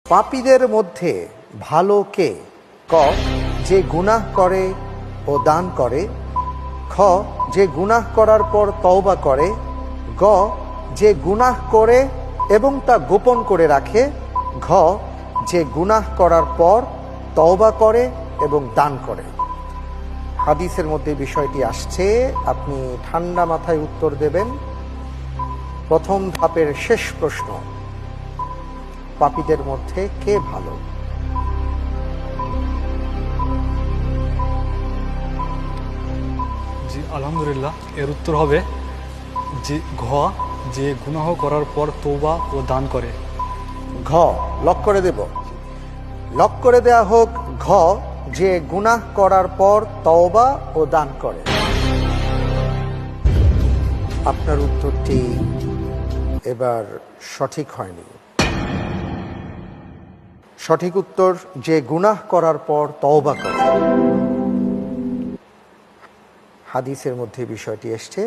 পাপীদের মধ্যে ভালো কে? ক, যে গুনাহ করে ও দান করে। খ, যে গুনাহ করার পর তওবা করে। গ, যে গুনাহ করে এবং তা গোপন করে রাখে। ঘ, যে গুনাহ করার পর তওবা করে এবং দান করে। হাদিসের মধ্যে বিষয়টি আসছে, আপনি ঠান্ডা মাথায় উত্তর দেবেন। প্রথম ধাপের শেষ প্রশ্ন, পাপীদের মধ্যে কে ভালো? জি আলহামদুলিল্লাহ, এর উত্তর হবে যে ঘ, যে গুনাহ করার পর তওবা ও দান করে। ঘ লক করে দেব। লক করে দেয়া হোক ঘ, যে গুনাহ করার পর তওবা ও দান করে। আপনার উত্তরটি এবার সঠিক হয়নি। সঠিক উত্তর যে গুনাহ করার পর তওবা করে। হাদিসের মধ্যে বিষয়টি এসছে।